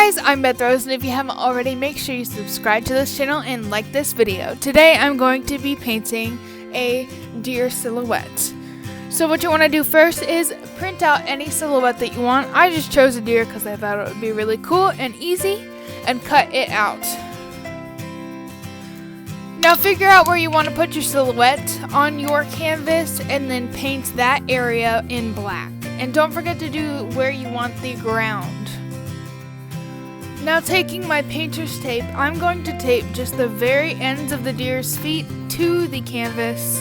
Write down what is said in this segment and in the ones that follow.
guys, I'm Beth, and if you haven't already, make sure you subscribe to this channel and like this video. Today I'm going to be painting a deer silhouette. So what you want to do first is print out any silhouette that you want. I just chose a deer because I thought it would be really cool and easy, and cut it out. Now figure out where you want to put your silhouette on your canvas and then paint that area in black. And don't forget to do where you want the ground. Now taking my painter's tape, I'm going to tape just the very ends of the deer's feet to the canvas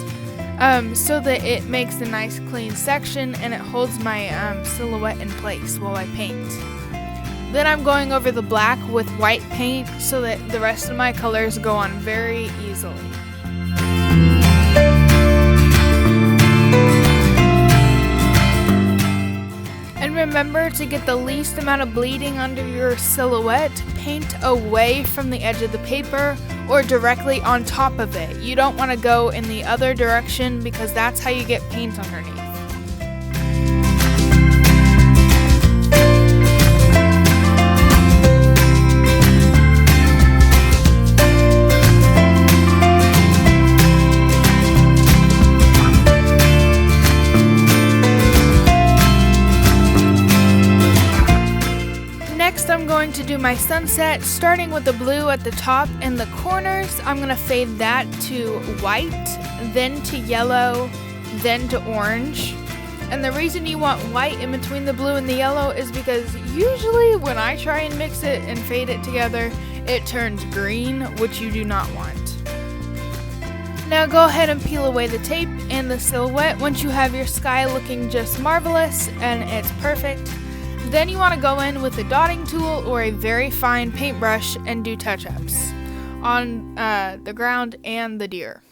so that it makes a nice clean section and it holds my silhouette in place while I paint. Then I'm going over the black with white paint so that the rest of my colors go on very easily. And remember to get the least amount of bleeding under your silhouette. Paint away from the edge of the paper or directly on top of it. You don't want to go in the other direction because that's how you get paint underneath. Next, I'm going to do my sunset, starting with the blue at the top and the corners. I'm going to fade that to white, then to yellow, then to orange. And the reason you want white in between the blue and the yellow is because usually when I try and mix it and fade it together, it turns green, which you do not want. Now go ahead and peel away the tape and the silhouette once you have your sky looking just marvelous and it's perfect. Then you want to go in with a dotting tool or a very fine paintbrush and do touch-ups on the ground and the deer.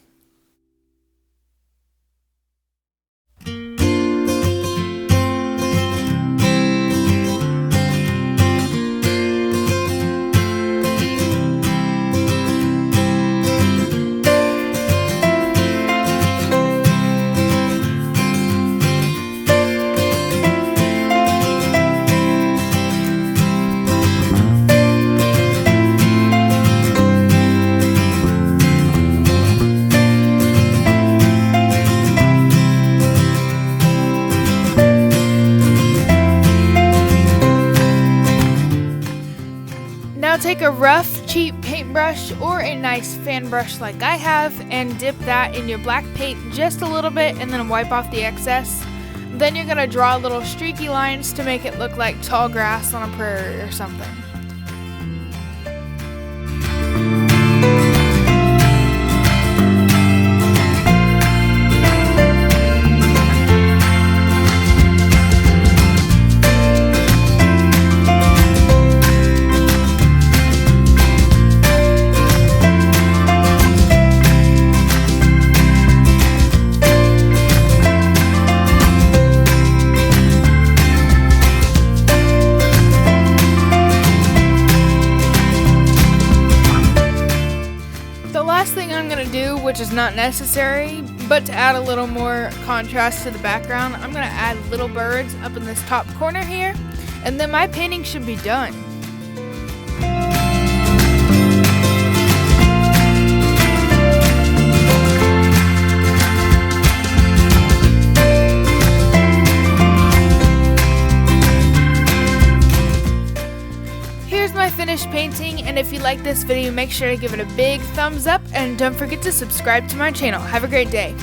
Now take a rough, cheap paintbrush or a nice fan brush like I have and dip that in your black paint just a little bit and then wipe off the excess. Then you're going to draw little streaky lines to make it look like tall grass on a prairie or something. The last thing I'm going to do, which is not necessary, but to add a little more contrast to the background, I'm going to add little birds up in this top corner here, and then my painting should be done. Here's my finished painting, and if you like this video, make sure to give it a big thumbs up and don't forget to subscribe to my channel. Have a great day.